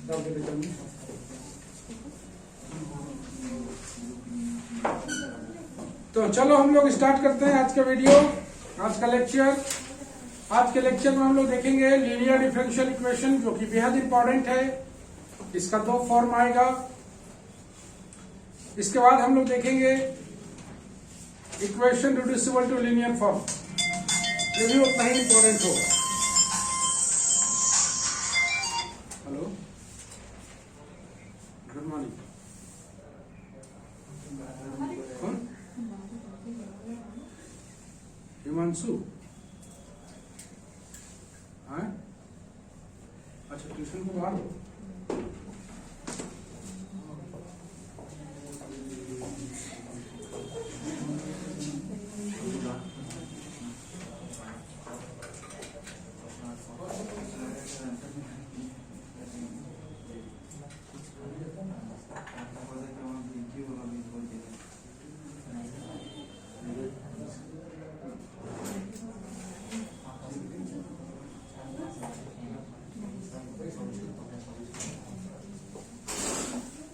तो चलो हम लोग स्टार्ट करते हैं आज का वीडियो, आज का लेक्चर। आज के लेक्चर में हम लोग देखेंगे लीनियर डिफरेंशियल इक्वेशन, जो कि बेहद इंपॉर्टेंट है। इसका दो फॉर्म आएगा। इसके बाद हम लोग देखेंगे equation reducible to linear form, ये भी उतना ही इंपॉर्टेंट होगा। Hello, good morning. कौन? हिमांशु? हाँ, अच्छा, ट्यूशन को बाहर हो।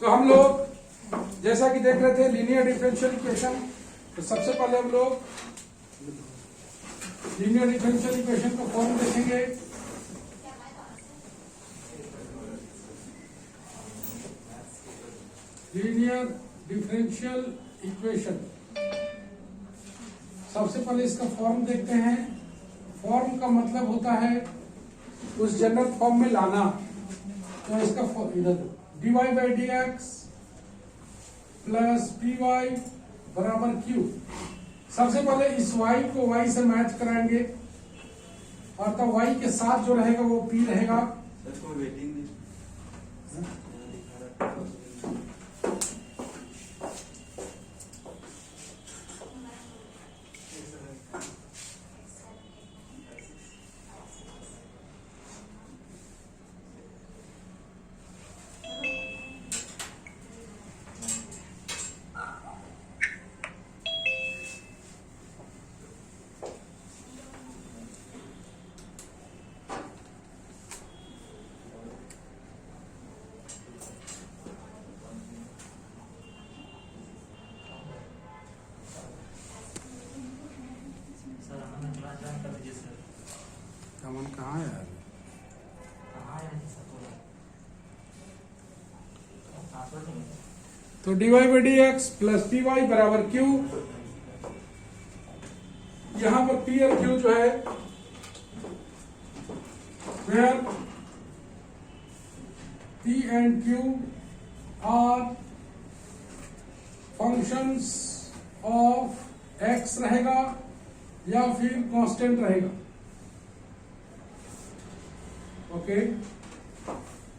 तो हम लोग जैसा कि देख रहे थे लीनियर डिफरेंशियल इक्वेशन, तो सबसे पहले हम लोग लीनियर डिफरेंशियल इक्वेशन का फॉर्म देखेंगे। लीनियर डिफरेंशियल इक्वेशन, सबसे पहले इसका फॉर्म देखते हैं। फॉर्म का मतलब होता है उस जनरल फॉर्म में लाना। तो इसका इधर dy by D x plus p y बराबर क्यू। सबसे पहले इस y को y से मैच कराएंगे, और तब y के साथ जो रहेगा वो p रहेगा। अमन कहाँ है यार? तो dy by D x plus p y बराबर क्यू। यहां पर पी और क्यू जो है where p and q are functions of x रहेगा या फिर कांस्टेंट रहेगा। ओके,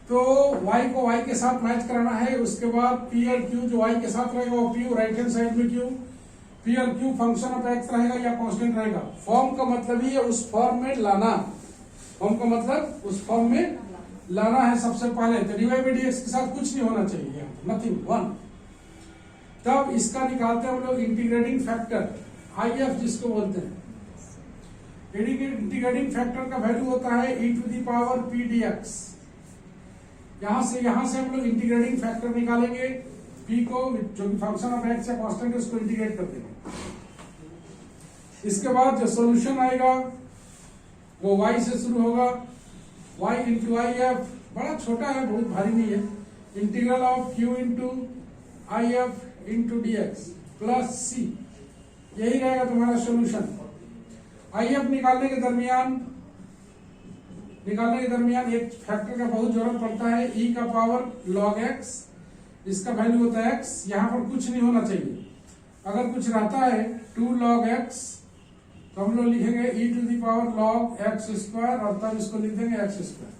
तो y को y के साथ मैच कराना है। उसके बाद p और q जो y के साथ रहेगा वो p, राइट हैंड साइड में q, p और q फंक्शन ऑफ x रहेगा या कांस्टेंट रहेगा। फॉर्म का मतलब ही है उस फॉर्म में लाना। फॉर्म का मतलब उस फॉर्म में लाना है सबसे पहले। तो dy बाई डी एक्स के साथ कुछ नहीं होना चाहिए, नथिंग, वन। तब इसका निकालते हैं हम लोग इंटीग्रेटिंग फैक्टर, IF जिसको बोलते हैं। इंटीग्रेटिंग फैक्टर का वैल्यू होता है e to the power p dx। यहां से हम लोग इंटीग्रेटिंग फैक्टर निकालेंगे। p को, जो कि फंक्शन ऑफ x या कांस्टेंट है, उसको इंटीग्रेट कर देंगे। इसके बाद जो सॉल्यूशन आएगा वो y से शुरू होगा। y इंटू IF, बड़ा छोटा है, बहुत भारी नहीं है। Integral of q into IF into dx plus c, यही रहेगा तुम्हारा सॉल्यूशन। IF निकालने के दरमियान एक फैक्टर का बहुत जरूरत पड़ता है, e का पावर log x। इसका वैल्यू होता है x। यहाँ पर कुछ नहीं होना चाहिए। अगर कुछ रहता है 2 log x, तो हम लोग लिखेंगे e to the power log x square, और तब इसको लिख देंगे x स्क्वायर।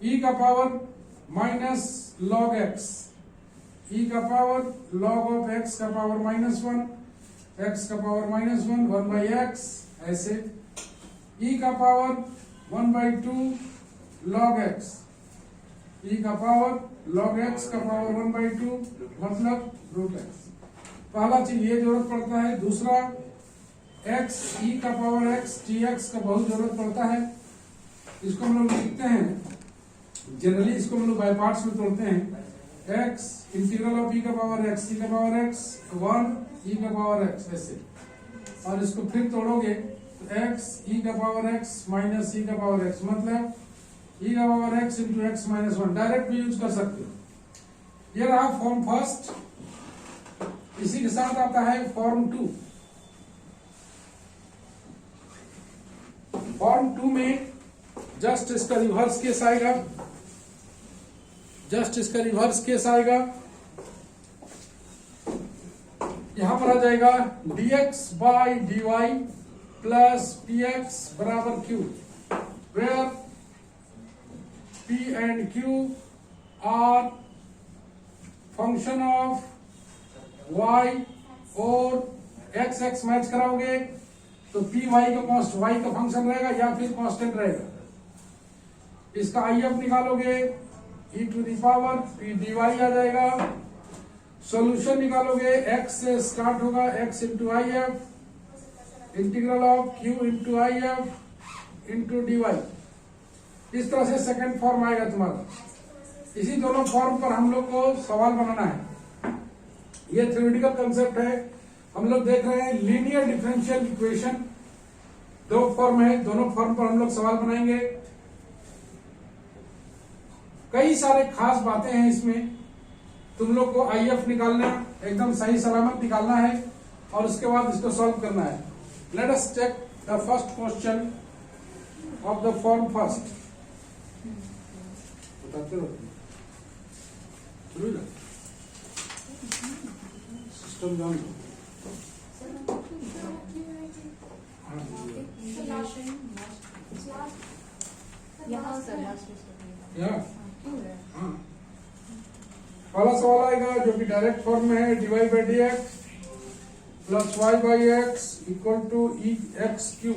e का power minus log x, e का पावर log ऑफ x का पावर -1, x का पावर -1, 1 बाई एक्स, ऐसे। e का पावर 1/2 log x, e का पावर log x का पावर 1/2 मतलब रूट x। पहला चीज ये जरूरत पड़ता है। दूसरा x e का पावर x dx का बहुत जरूरत पड़ता है। इसको हम लोग लिखते हैं जनरली इसको हम लोग बाय पार्ट्स में तोड़ते हैं। x इंटीग्रल ऑफ e का पावर x, e का पावर x 1 e का पावर x ऐसे, और इसको फिर तोड़ोगे तो x e का पावर x माइनस e का पावर x, मतलब e का power x into x minus 1। Direct भी यूज कर सकते हो। ये रहा फॉर्म फर्स्ट। इसी के साथ आता है फॉर्म 2। फॉर्म 2 में जस्ट इसका रिवर्स केस आएगा, यहां पर आ जाएगा dx by dy plus px बराबर q, where p and q are function of y और x मैच कराओगे तो p y का फंक्शन रहेगा या फिर कांस्टेंट रहेगा। इसका IF निकालोगे e to the power p dy आ जाएगा। सॉल्यूशन निकालोगे x से स्टार्ट होगा, x into IF integral of q into IF into dy। इस तरह से सेकंड फॉर्म आएगा तुम्हारा। इसी दोनों फॉर्म पर हम लोग को सवाल बनाना है। ये थ्योरेटिकल कंसेप्ट है। हम लोग देख रहे हैं लीनियर डिफरेंशियल इक्वेशन, दो फॉर्म है, दोनों फॉर्म पर हम लोग सवाल बनाएंगे। कई सारे खास बातें हैं इसमें। तुम लोग को IF निकालना, एकदम सही सलामत निकालना है और उसके बाद इसको सॉल्व करना है। Let us check the first question of the form first. बताते रहो सिस्टम जान लो। पहला सवाल आएगा जो कि डायरेक्ट फॉर्म में है, dy by D x plus y by x equal to e x q.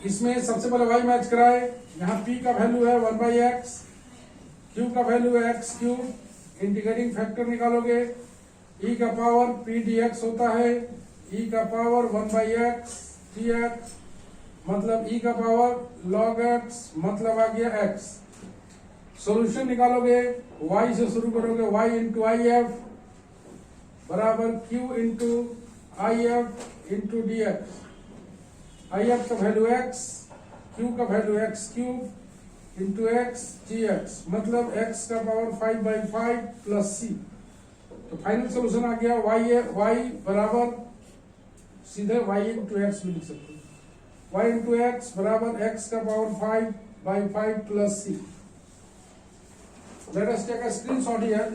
इसमें सबसे पहले y मैच कराए। यहाँ p का वैल्यू है 1 बाई एक्स, q का वैल्यू है एक्स क्यूब। इंटीग्रेटिंग फैक्टर निकालोगे, e का पावर p dx होता है e का पावर 1 बाई एक्स dx, मतलब e का पावर log x, मतलब आ गया x। सॉल्यूशन निकालोगे, y से शुरू करोगे, y इंटू आई एफ बराबर q into I F into D X. I F का वैल्यू x, q का value X cube into X G X, मतलब x का पावर 5 बाई 5 प्लस c। तो फाइनल सोल्यूशन आ गया y बराबर सीधे y इंटू एक्स भी लिख सकते हो। y इंटू एक्स बराबर x का power 5 by 5 plus c। Let us take a screenshot here.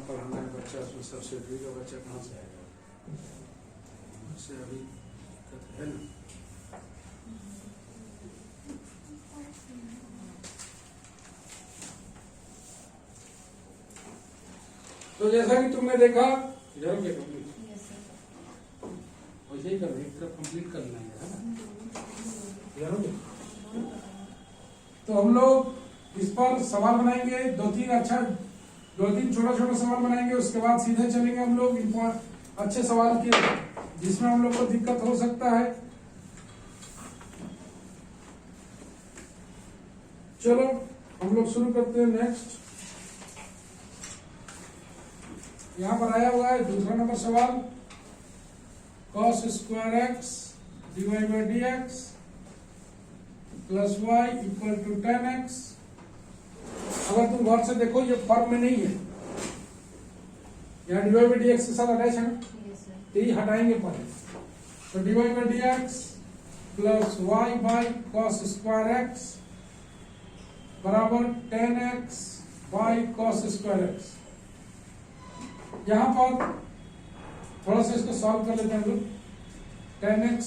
पढ़ाना है बच्चा, उसमें सब्सिडी का बच्चा कहाँ से आएगा? उससे अभी दिक्कत है ना। तो जैसा कि तुमने देखा, इधर हो गया कंप्लीट, वैसे ही करना, एक तरफ कंप्लीट करना है ना, इधर हो गया। तो हम लोग इस पर सवाल बनाएंगे, दो तीन छोटा छोटा सवाल बनाएंगे, उसके बाद सीधे चलेंगे हम लोग अच्छे सवाल के जिसमें हम लोग को दिक्कत हो सकता है। चलो हम लोग शुरू करते हैं। नेक्स्ट यहाँ पर आया हुआ है दूसरा नंबर सवाल, cos square x divide by D x plus y equal to 10x। अगर तुम गौर से देखो ये फॉर्म में नहीं है, यहाँ डिवाइड बाई डी एक्स के साथ अटैच है ना, तो ये हटाएंगे पहले। तो divide by D x plus y by cos square x बराबर 10x by cos square x. यहां पर थोड़ा सा इसको सॉल्व कर लेते हैं लोग। 10x,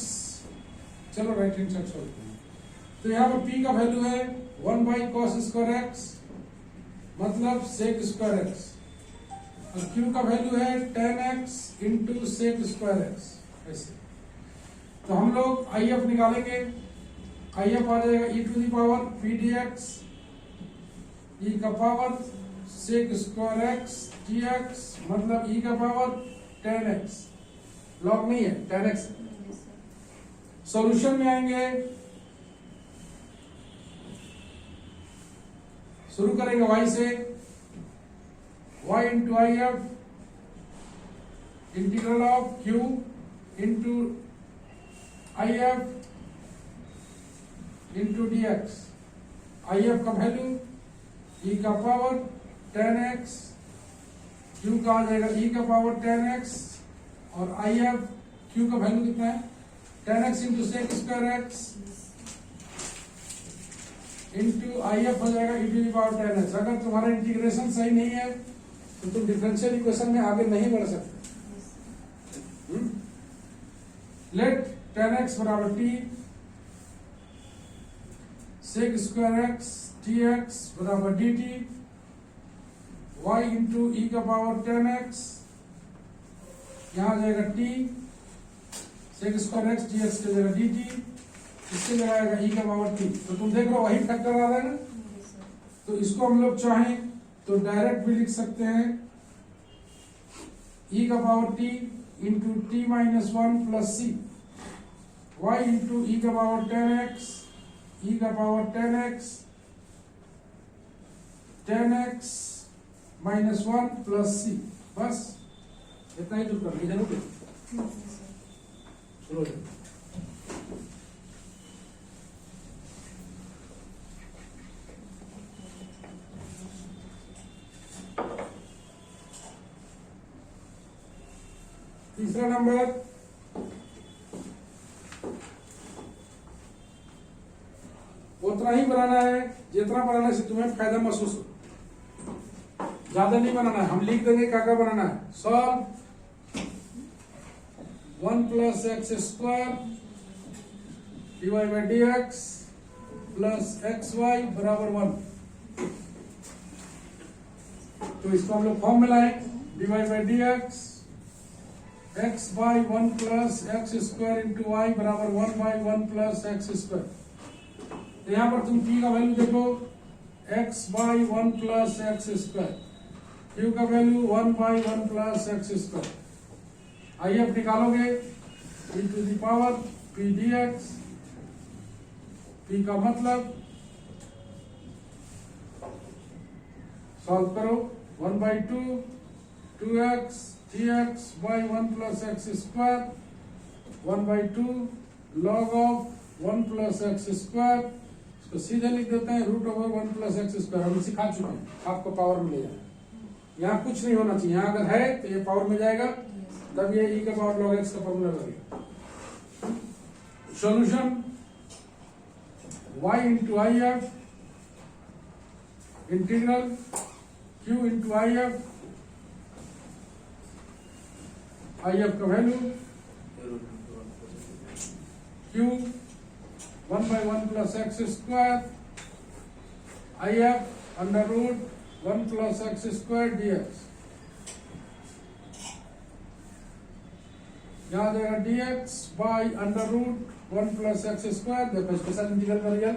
चलो राइट हैंड साइड सॉल्व करें। तो यहाँ पर p का वैल्यू है 1 बाई कॉस स्क्वायर एक्स मतलब सेक स्क्वायर एक्स, और q का वैल्यू है 10x into sec square x. ऐसे तो हम लोग IF निकालेंगे। IF आ जाएगा e to the power p dx e का power sec square x dx मतलब e का पावर 10x। लॉग नहीं है, 10x। सॉल्यूशन में आएंगे, शुरू करेंगे y से। y into IF integral of q into IF into dx। IF का वैल्यू e का पावर 10x, q का आ जाएगा e का पावर 10x, और IF q का वैल्यू कितना है 10x into sec square x into IF हो जाएगा e to the power 10x। अगर तुम्हारा इंटीग्रेशन सही नहीं है तो तुम डिफरेंशियल इक्वेशन में आगे नहीं बढ़ सकते। लेट 10x बराबर t sec square x dx बराबर dt, y इंटू e का पावर 10x, यहाँ आ जाएगा t sec square x dx की जगह dt, इससे लगाएगा e का पावर t। तो तुम देख रहे हो वही फैक्टर आ रहा है ना। तो इसको हम लोग चाहें तो डायरेक्ट भी लिख सकते हैं, e का power t into t minus 1 plus c, y into e का पावर 10x, e का power 10x minus 1 plus c। बस इतना ही तो करनी जरूर है। चलो तीसरा नंबर, उतना ही बनाना है जितना बनाने से तुम्हें फायदा महसूस हो, ज्यादा नहीं बनाना है। हम लिख देंगे क्या क्या बनाना है। Solve 1 plus x square divide by D x plus x y बराबर 1। तो इसको हम लोग फॉर्म में लाए, divide by D x x by 1 plus x square into y बराबर 1 बाई 1 प्लस एक्स स्क्वायर। तो यहाँ पर तुम t का वैल्यू देखो, x by 1 plus x square, q का value 1 by 1 plus x square. IF निकालोगे e to the power p dx, p का मतलब सॉल्व करो 1 by 2x dx by 1 plus x square 1 by 2 log of 1 plus x square. इसको सीधे लिख देते हैं root over 1 plus x square. हम सिखा चुके हैं, आपको पावर मिलेगा। यहाँ कुछ नहीं होना चाहिए, यहाँ अगर है तो ये पावर में जाएगा, तब ये e का पावर लॉग एक्स का फॉर्मूला लगेगा। Solution y into IF integral q into IF का value q 1 by 1 plus x square, IF under root 1 plus x square dx। यहाँ आ जाएगा dx by under root 1 plus x square. देखो special integral कर लिया,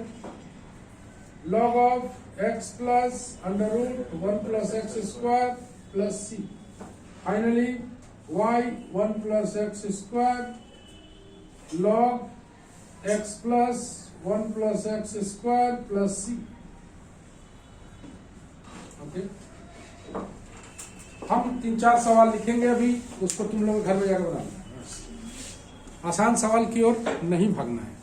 log of x plus under root 1 plus x square plus c। Finally y 1 plus x square log x plus 1 plus x square plus c। Okay, हम 3-4 सवाल लिखेंगे अभी, उसको तुम लोग घर में जाकर बनाना है। आसान सवाल की ओर नहीं भागना है।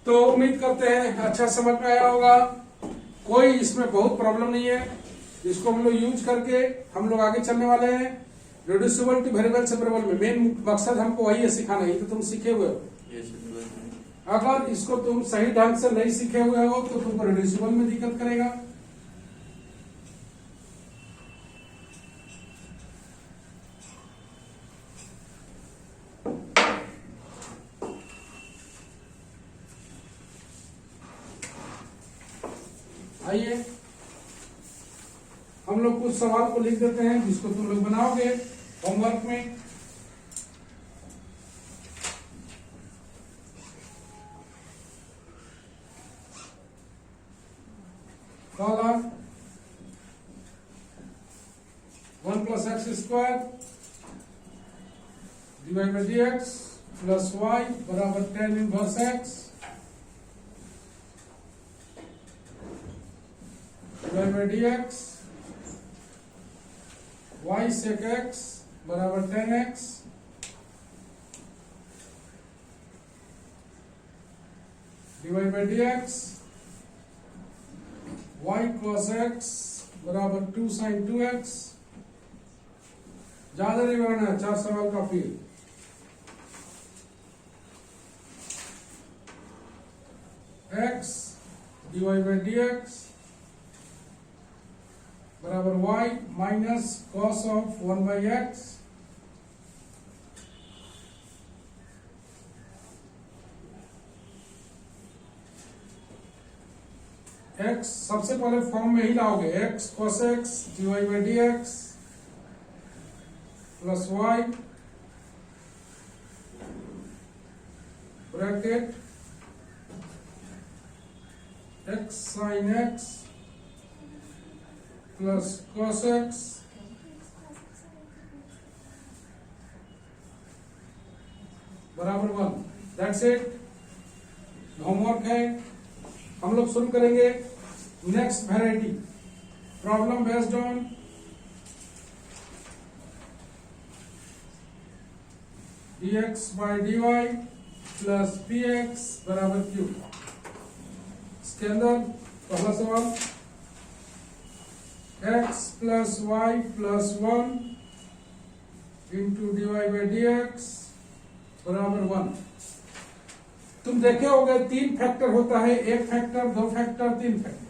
तो उम्मीद करते हैं अच्छा समझ में आया होगा। कोई इसमें बहुत प्रॉब्लम नहीं है। इसको हम लोग यूज करके हम लोग आगे चलने वाले हैं। रिड्यूसिबल टू वेरिएबल सेपरेबल में मेन मकसद हमको वही है सिखाना, ही तो तुम सीखे हुए हो। अगर इसको तुम सही ढंग से नहीं सीखे हुए हो तो तुमको रिड्यूसिबल में दिक्कत करेगा। आइए हम लोग कुछ सवाल को लिख देते हैं जिसको तुम लोग बनाओगे होमवर्क में। पहला 1 + x² divide by dx plus y बराबर tan inverse x divide by dx y sec x बराबर tan x divide by dx y cos x बराबर 2 sin 2x। ज्यादा नहीं बनाना है, 4 सवाल काफी है। x डिवाइड बाई dx बराबर y minus cos of 1/x x सबसे पहले फॉर्म में ही लाओगे, x cos x divide by dx plus y bracket x sin x plus cos x बराबर 1। That's it. होमवर्क है। हम लोग शुरू करेंगे next variety problem based on dx by dy plus px बराबर q। इसके अंदर पहला सवाल x plus Y plus 1 into dy by dx बराबर 1। तुम देखे होगे 3 फैक्टर होता है, 1 फैक्टर 2 फैक्टर 3 फैक्टर।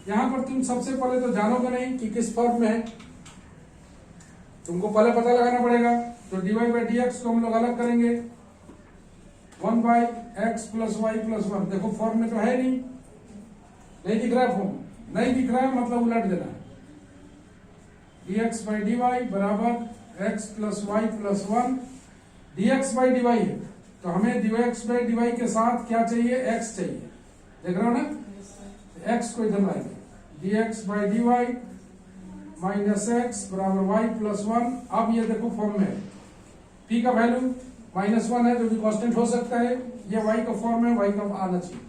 यहां पर तुम सबसे पहले तो जानोगे नहीं कि किस फॉर्म में है, तुमको पहले पता लगाना पड़ेगा। तो dy बाई dx को हम लोग अलग करेंगे 1 by x plus Y plus 1। देखो फॉर्म में तो है नहीं दिख रहा है, फॉर्म नहीं दिख रहा है मतलब उलट देना है। dx बाई dy बराबर x plus Y plus 1। dx by dy है तो हमें dx बाई dy के साथ क्या चाहिए, x चाहिए। देख रहे हो ना, x को इधर लाएंगे, dx by dy minus x बराबर y प्लस 1। अब ये देखो फॉर्म में है, p का वैल्यू -1 है जो कि कांस्टेंट हो सकता है। ये y का फॉर्म है, y का आना चाहिए।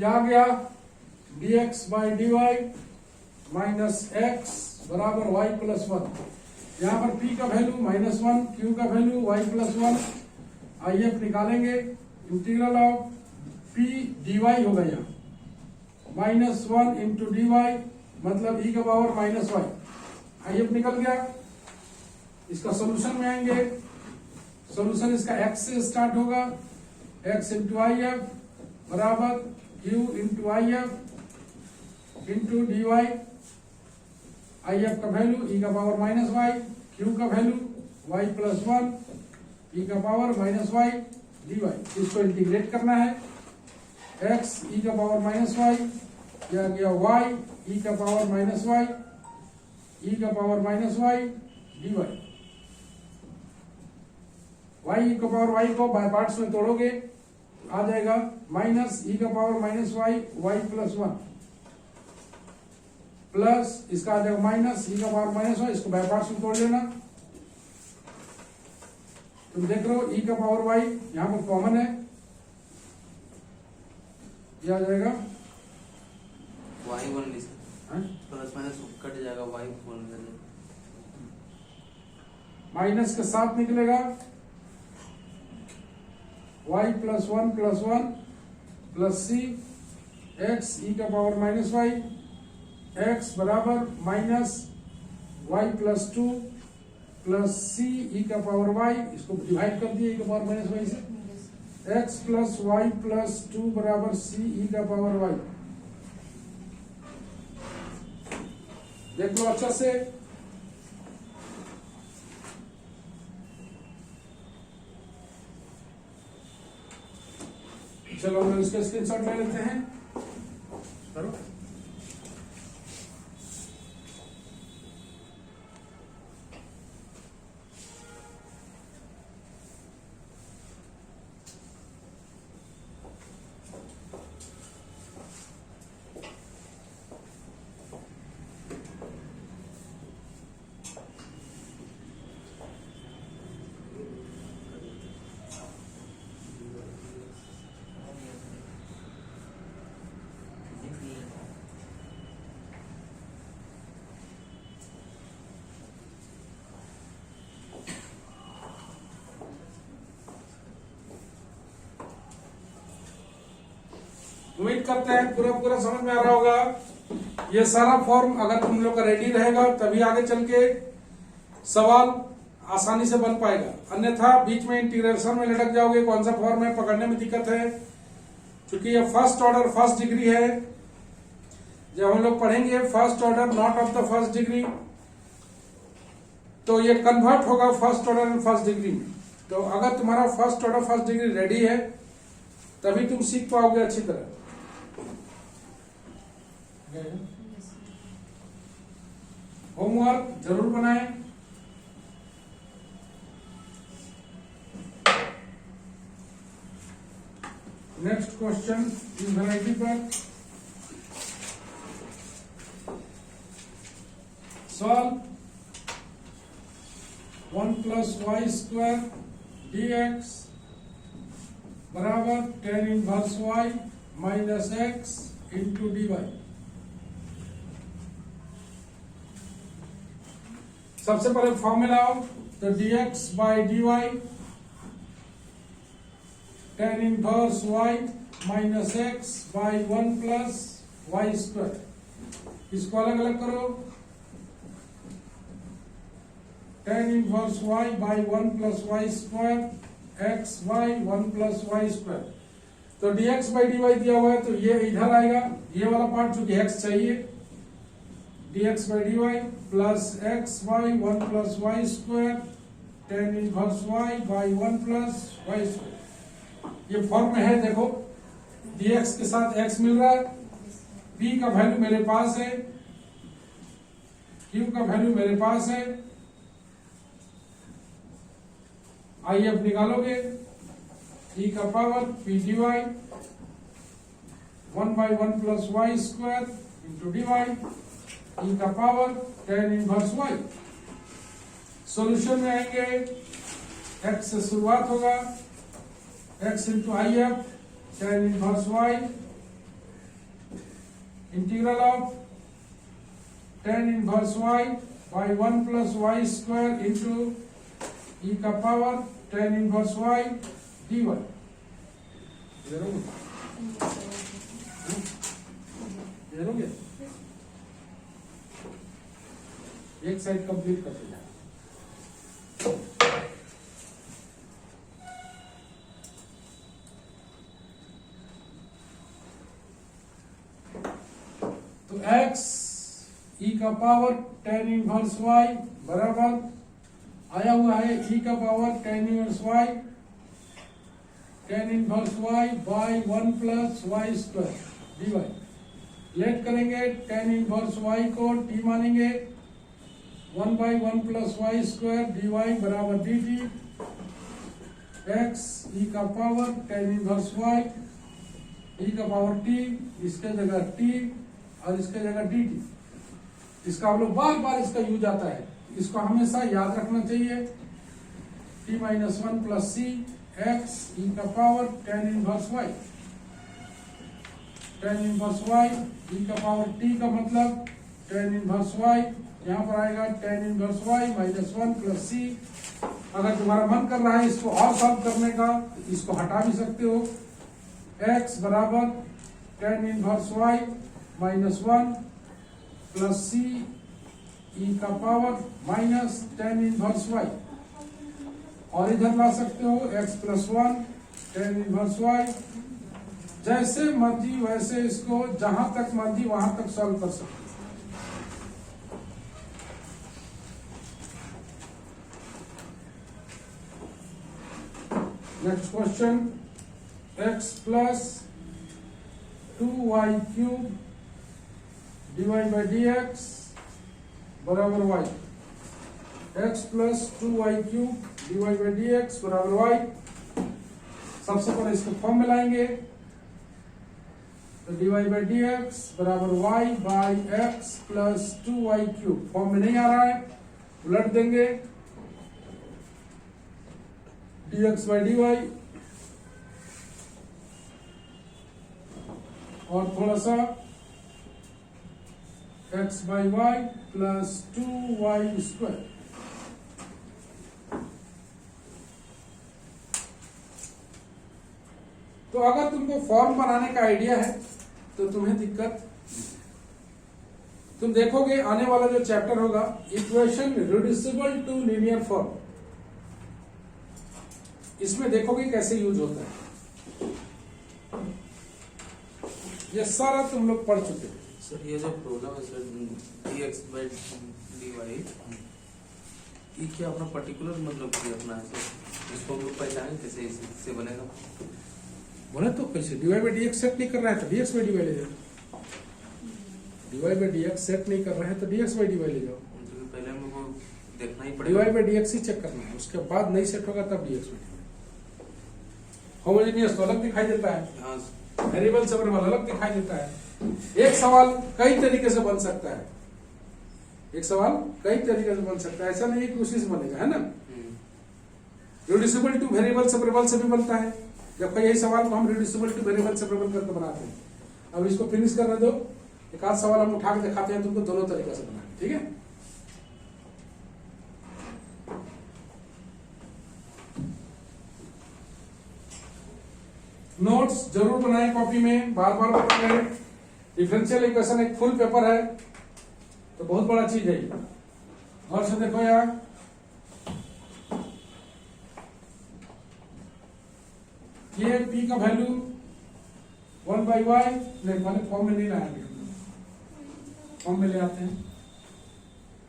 आ गया dx by dy minus x बराबर y प्लस 1। यहाँ पर p का वैल्यू -1, q का वैल्यू y प्लस 1। आइए निकालेंगे, इंटीग्रल ऑफ p dy होगा यहाँ -1 इंटू dy मतलब e का पावर -y। आइए निकल गया। इसका सोल्यूशन में आएंगे, सोल्यूशन इसका x से स्टार्ट होगा, x इंटू आई एफ बराबर q into I F into d y, I F का वैल्यू ई का पावर माइनस वाई, क्यू का value y plus one e का power minus Y D y. इसको integrate करना है, x E का power minus Y, यह गया वाई ई का पावर माइनस वाई ई का power minus Y D Y. Y E का पावर वाई को बाय पार्ट्स में तोड़ोगे आ जाएगा माइनस ई का power minus Y Y plus one, plus इसका आ जाएगा माइनस ई का पावर माइनस वाई, इसको बाय पार्ट्स में तोड़ लेना। तुम देख रहे हो ई का पावर वाई यहां पर कॉमन है, ये आ जाएगा Y one plus minus cut जाएगा, वाई वन माइनस के साथ निकलेगा y plus one plus C X E का पावर माइनस वाई, एक्स बराबर minus Y plus two plus C E का पावर वाई, इसको डिवाइड कर दिए ई का पावर माइनस वाई से, X plus Y plus two बराबर सी ई का पावर वाई। देख लो अच्छा से, चलो हम इसका स्क्रीनशॉट ले लेते हैं। करो उम्मीद करते हैं पूरा समझ में आ रहा होगा। ये सारा फॉर्म अगर तुम लोग का रेडी रहेगा तभी आगे चल के सवाल आसानी से बन पाएगा, अन्यथा बीच में इंटीग्रेशन में लटक जाओगे, कौन सा फॉर्म है पकड़ने में दिक्कत है। क्योंकि ये फर्स्ट ऑर्डर फर्स्ट डिग्री है, जब हम लोग पढ़ेंगे first order not of the first degree तो ये कन्वर्ट होगा first order and first degree में। तो अगर तुम्हारा first order first degree ready है तभी तुम सीख पाओगे अच्छी तरह। होमवर्क जरूर बनाएं। नेक्स्ट क्वेश्चन इस वैरायटी पर solve 1 plus Y square d x बराबर tan inverse y minus x into d y. सबसे पहले फॉर्मूला तो dx by d y tan inverse y minus x by 1 plus Y square. इसको अलग अलग करो, tan inverse y by 1 plus Y square x y 1 plus Y square. तो dx by d y दिया हुआ है तो ये इधर आएगा, ये वाला पार्ट चूंकि x चाहिए, dx by d y plus x y 1 plus Y square tan inverse y by 1 plus Y square. ये फॉर्म में है, देखो dx के साथ x मिल रहा है, p का वैल्यू मेरे पास है, q का वैल्यू मेरे पास है, आइए अब निकालोगे e का power p d y 1 by 1 plus Y square into d y e का power tan inverse y। Solution में आएंगे, x से शुरुआत होगा, x into I F tan inverse y integral of tan inverse y by 1 plus Y square into e का power tan inverse y dy। एक side complete करते जाए। तो तो x e का पावर tan इनवर्स y बराबर आया हुआ है e का power tan inverse y tan inverse y by 1 plus Y square dy। Let करेंगे tan इनवर्स y को t मानेंगे 1 by 1 plus Y square dy बराबर dt। x e का power tan inverse y e का power t, इसके जगह t और इसके जगह dt। इसका हम लोग बार बार इसका यूज आता है, इसको हमेशा याद रखना चाहिए। t minus 1 plus C x e का power tan inverse y, tan inverse y e का पावर t का मतलब tan इनवर्स y, यहाँ पर आएगा tan inverse y minus 1 plus C. अगर तुम्हारा मन कर रहा है इसको और सॉल्व करने का, इसको हटा भी सकते हो। x बराबर tan inverse y minus 1 plus C E का power minus tan inverse y, और इधर ला सकते हो x plus 1 tan inverse y। जैसे मर्जी वैसे इसको जहां तक मर्जी वहां तक सॉल्व कर सकते हो। Next question, x plus 2y cube dy by D x बराबर y। x plus 2y cube dy by D x बराबर y। सबसे पहले इसको फॉर्म में लाएंगे, तो dy बाई डी एक्स बराबर y by x plus 2y cube. Form में नहीं आ रहा है, उलट देंगे dx बाई dy और थोड़ा सा x by y plus 2y square. तो अगर तुमको फॉर्म बनाने का आइडिया है तो तुम्हें दिक्कत, तुम देखोगे आने वाला जो चैप्टर होगा equation reducible to linear form, इसमें देखोगे कैसे यूज होता है। ये सारा तुम लोग पढ़ चुके हो। सर ये जो प्रॉब्लम है सर dx बाई dy, ये क्या अपना पर्टिकुलर मतलब कि अपना है सर, इसको हम लोग पहचानें कैसे, इससे बनेगा? बोले तो कैसे dy by D x set नहीं कर रहा है तो dx बाई dy ले जाओ, dy by D x set नहीं कर रहा है तो dx बाई dy ले जाओ। पहले हम लोग को देखना ही पड़ेगा, dy बाई डी एक्स ही चेक करना है, उसके बाद नहीं सेट होगा तब dx बाई dy। होमोजेनियस तो अलग दिखाई देता है, हाँ वेरिएबल सेपरेबल अलग दिखाई देता है। एक सवाल कई तरीके से बन सकता है, एक सवाल कई तरीके से बन सकता है, ऐसा नहीं कि उसी से बनेगा, है ना। रिड्यूसिबल टू वेरिएबल सेपरेबल से भी बनता है, जब यही सवाल को हम रिड्यूसिबल टू वेरिएबल सेपरेबल करके बनाते हैं। अब इसको फिनिश करने दो, एक आध सवाल हम उठा के दिखाते हैं तुमको दोनों तरीके से बनाए, ठीक है। नोट्स जरूर बनाएं कॉपी में, बार बार पढ़ते रहें। डिफरेंशियल इक्वेशन एक फुल पेपर है तो बहुत बड़ा चीज है। और से देखो यार, ये p का वैल्यू 1 बाई वाई, नहीं पहले फॉर्म में नहीं लाएंगे, फॉर्म में ले आते हैं,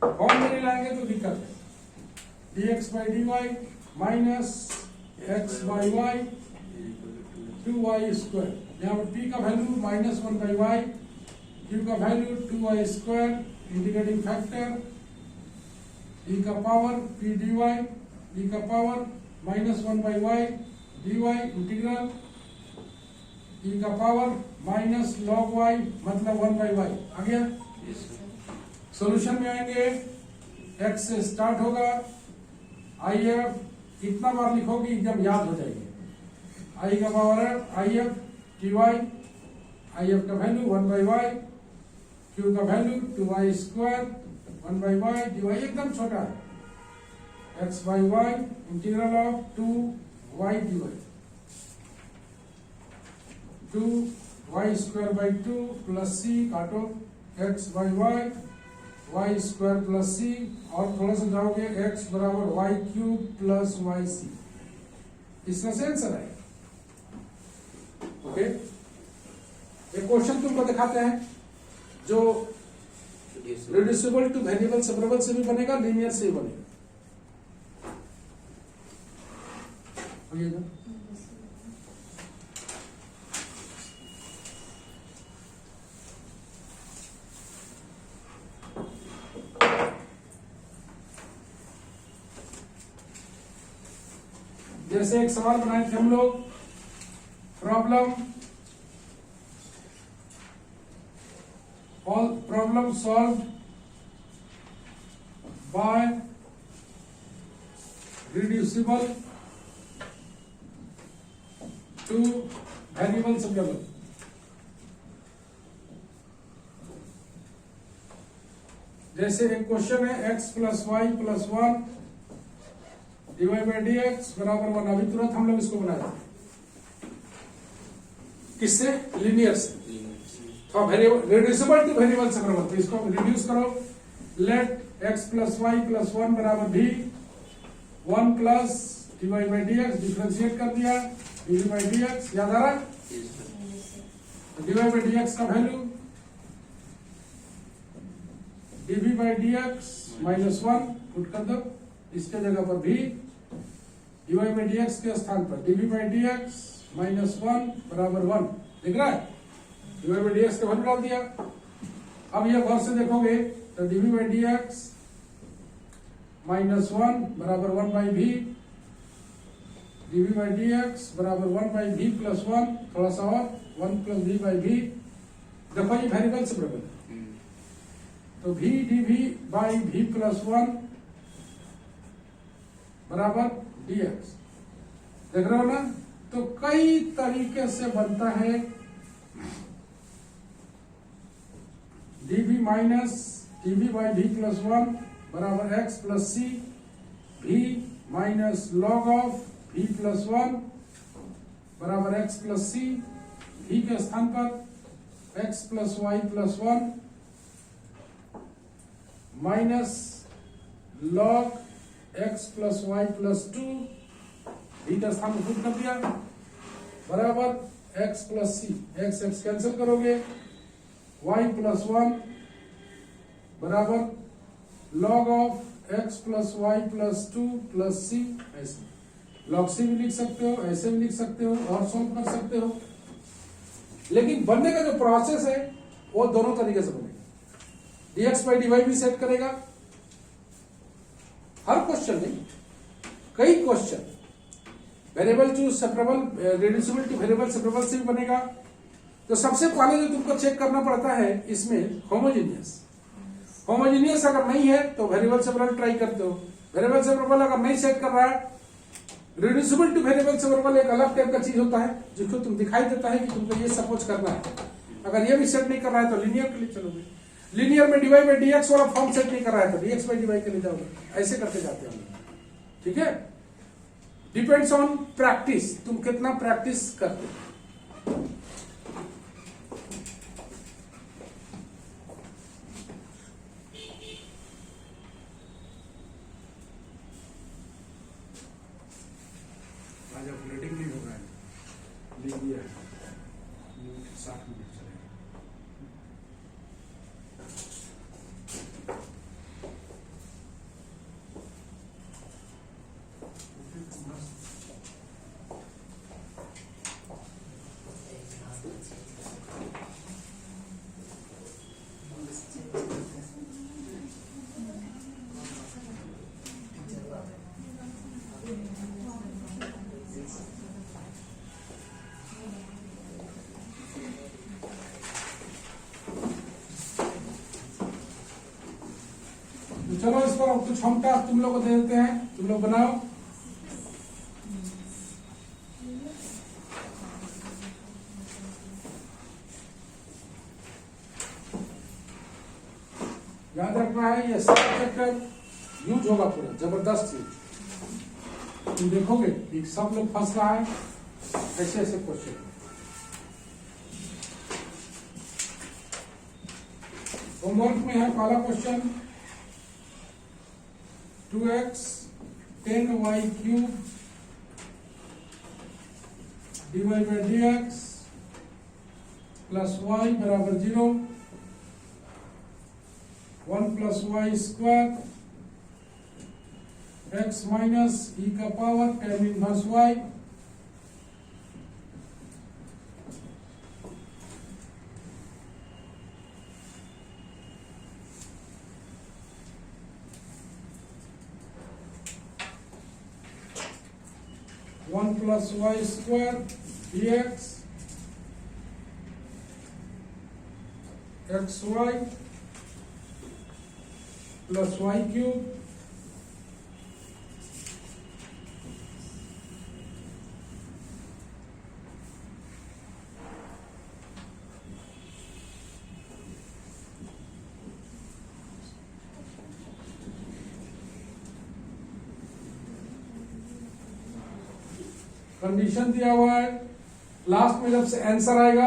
फॉर्म में नहीं लाएंगे तो दिक्कत है। dx by d y minus x by y 2y square, यहाँ पर p का वैल्यू माइनस 1 बाई वाई, q का value 2y square, integrating factor e का पावर p dy, e का power minus 1 by y dy integral e का power minus log y मतलब 1 by Y. आ गया। सॉल्यूशन में आएंगे, x से स्टार्ट होगा, if इतना बार लिखोगे एकदम याद हो जाएगी। i का पावर है if dy, if का वैल्यू 1 बाई वाई, q का value 2y square 1 by y, dy एकदम छोटा है, x by y integral of 2y dy, 2y square by 2 plus c काटो x by y, y square plus c, और थोड़ा सा जाओगे x बराबर y cube plus y c. इसमें से आंसर है। ओके, एक क्वेश्चन तुमको दिखाते हैं, जो रिड्यूसिबल टू वेरिएबल सेपरेबल से भी बनेगा, लीनियर से भी बनेगा। जैसे एक सवाल बनाए थे हम लोग, problem solve by reducible to variable separable. जैसे एक क्वेश्चन है x plus Y plus 1 divide by D x बराबर 1। अभी तुरंत हम लोग इसको बनाए थे, किससे? लीनियर से। तो रिड्यूसिबल टू वेरिएबल सेपरेबल, तो इसको रिड्यूस करो। Let x plus Y plus 1 बराबर भी 1 plus divide by D x, differentiate कर दिया, डी बाई डी एक्स, याद आ रहा है? डिवाइड बाई डी एक्स का value d v by D x minus 1 put कर दो, इसके जगह पर भी डीवाई बाई डी एक्स के स्थान पर d v by D x minus 1 बराबर 1। दिख रहा है? डीवाई बाई डी एक्स का वैल्यू डाल दिया। अब यह गौर से देखोगे तो d v by D x minus 1 बराबर 1 बाई भी, डीवी बाई डी एक्स बराबर 1 बाई भी प्लस 1, थोड़ा सा और 1 प्लस भी बाई भी। देखो ये वेरिएबल सेपरेबल है, तो भी डीवी बाई भी प्लस 1 बराबर डी एक्स। देख रहे हो ना? तो कई तरीके से बनता है। Dv minus dv by v plus 1 बराबर x plus c, v minus log of v plus 1 बराबर एक्स प्लस सी, भी के स्थान पर x plus Y plus 1 minus log x plus Y plus 2, v का स्थान में पुट कर दिया, बराबर x plus C. x x cancel करोगे, y प्लस 1 बराबर log of x plus Y plus 2 plus C. ऐसे लॉग सी भी लिख सकते हो, ऐसे भी लिख सकते हो और सॉल्व कर सकते हो। लेकिन बनने का जो प्रोसेस है वो दोनों तरीके से बनेगा। dx बाई dy भी सेट करेगा, हर क्वेश्चन में कई question variable to separable, reducible to variable separable से भी बनेगा। तो सबसे पहले जो तुमको चेक करना पड़ता है इसमें होमोजेनियस अगर नहीं है तो वेरिएबल सेपरेबल ट्राई करते हो। वेरिएबल सेपरेबल अगर नहीं सेट कर रहा है, रिड्यूसिबल टू वेरिएबल सेपरेबल एक अलग टाइप का चीज होता है जिसको तुम दिखाई देता है कि तुमको ये सपोज करना है। अगर ये भी सेट नहीं कर रहा है तो लीनियर के लिए चलोगे। लीनियर में डीवाई बाई डी एक्स वाला फॉर्म सेट नहीं कर रहा है तो डीएक्स बाई डीवाई के लिए जाओगे। ऐसे करते जाते हैं हम लोग, ठीक है? डिपेंड्स ऑन प्रैक्टिस, तुम कितना प्रैक्टिस करते हो। आज अपडेटिंग नहीं होगा, लिख दिया है 60 मिनट चलेगा। चलो इस पर कुछ हम टास्क तुम लोग को दे देते हैं, तुम लोग बनाओ। याद रखना है ये सब्जेक्ट यूज होगा पूरा, जबरदस्त चीज। तुम देखोगे कि सब लोग फंस रहा है ऐसे ऐसे क्वेश्चन। होमवर्क में है पहला question 2x 10y cube dy by D x plus Y बराबर 0। 1 plus Y square X minus E का power tan inverse Y 1 plus y square dx xy plus y cube condition दिया हुआ है। Last में जब से आंसर आएगा,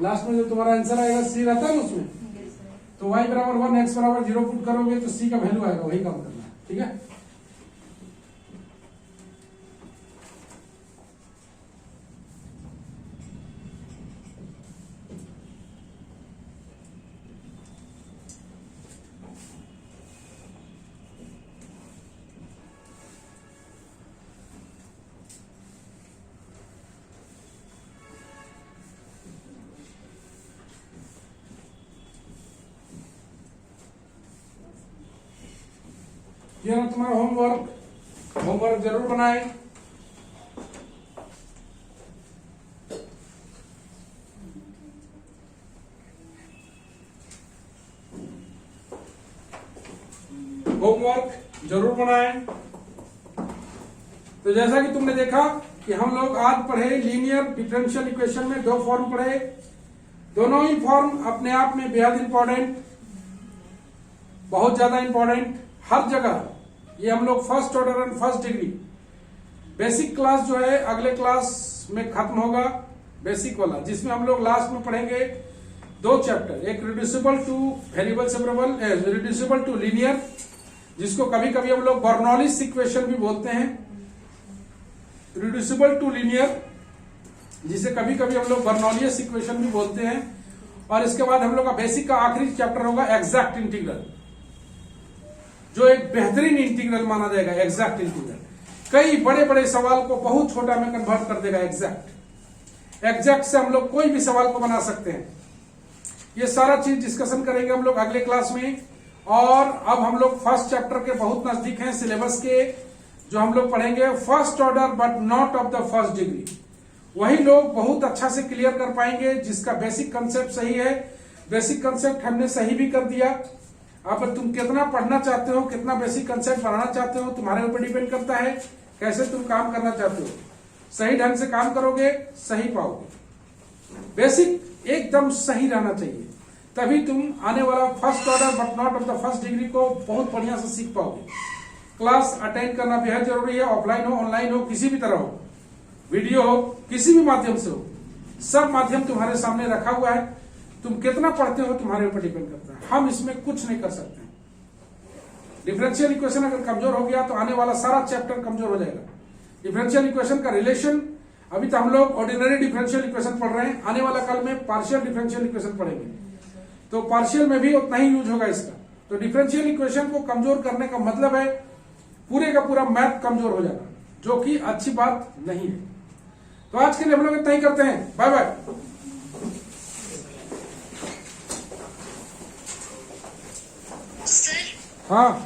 last में जब तुम्हारा आंसर आएगा सी रहता है ना उसमें, तो y बराबर 1 x बराबर 0 पुट करोगे तो c का वैल्यू आएगा, वही काम करना है। ठीक है, ये ना तुम्हारा होमवर्क। होमवर्क जरूर बनाए। होमवर्क जरूर बनाए। तो जैसा कि तुमने देखा कि हम लोग आज पढ़े लीनियर डिफरेंशियल इक्वेशन में दो फॉर्म पढ़े। दोनों ही फॉर्म अपने आप में बेहद इंपॉर्टेंट, बहुत ज्यादा इंपॉर्टेंट। हर जगह ये हम लोग first order and first degree basic class जो है अगले क्लास में खत्म होगा, बेसिक वाला, जिसमें हम लोग लास्ट में पढ़ेंगे दो चैप्टर, एक reducible to variable separable, reducible to linear, जिसको कभी कभी हम लोग बर्नौलीज इक्वेशन भी बोलते हैं, रिड्यूसिबल टू लीनियर जिसे कभी कभी हम लोग बर्नौलियस इक्वेशन भी बोलते हैं। और इसके बाद हम लोग का बेसिक का आखिरी चैप्टर होगा एग्जैक्ट इंटीग्रल, जो एक बेहतरीन इंटीग्रल माना जाएगा। एग्जैक्ट इंटीग्रल कई बड़े बड़े सवाल को बहुत छोटा में कन्वर्ट कर देगा। एग्जैक्ट से हम लोग कोई भी सवाल को बना सकते हैं। ये सारा चीज डिस्कशन करेंगे हम लोग अगले क्लास में। और अब हम लोग फर्स्ट चैप्टर के बहुत नजदीक हैं सिलेबस के, जो हम लोग पढ़ेंगे first order but not of the first degree. वही लोग बहुत अच्छा से क्लियर कर पाएंगे जिसका बेसिक कंसेप्ट सही है। बेसिक कंसेप्ट हमने सही भी कर दिया। अब तुम कितना पढ़ना चाहते हो, कितना बेसिक कंसेप्ट बनाना चाहते हो, तुम्हारे ऊपर डिपेंड करता है कैसे तुम काम करना चाहते हो। सही ढंग से काम करोगे सही पाओगे। बेसिक एकदम सही रहना चाहिए, तभी तुम आने वाला first order but not of the first degree को बहुत बढ़िया से सीख पाओगे। क्लास अटेंड करना बेहद जरूरी है, ऑफलाइन हो ऑनलाइन हो किसी भी तरह हो, वीडियो हो किसी भी माध्यम से हो, सब माध्यम तुम्हारे सामने रखा हुआ है। तुम कितना पढ़ते हो तुम्हारे ऊपर डिपेंड करता है, हम इसमें कुछ नहीं कर सकते। डिफरेंशियल इक्वेशन अगर कमजोर हो गया तो आने वाला सारा चैप्टर कमजोर हो जाएगा। डिफरेंशियल इक्वेशन का रिलेशन, अभी तो हम लोग ऑर्डिनरी डिफरेंशियल इक्वेशन पढ़ रहे हैं, आने वाला कल में पार्शियल डिफरेंशियल इक्वेशन पढ़ेंगे, तो पार्शियल में भी उतना ही यूज होगा इसका। तो डिफरेंशियल इक्वेशन को कमजोर करने का मतलब है पूरे का पूरा मैथ कमजोर हो जाना, जो कि अच्छी बात नहीं है। तो आज के लिए हम लोग इतना ही करते हैं। Bye bye. हाँ।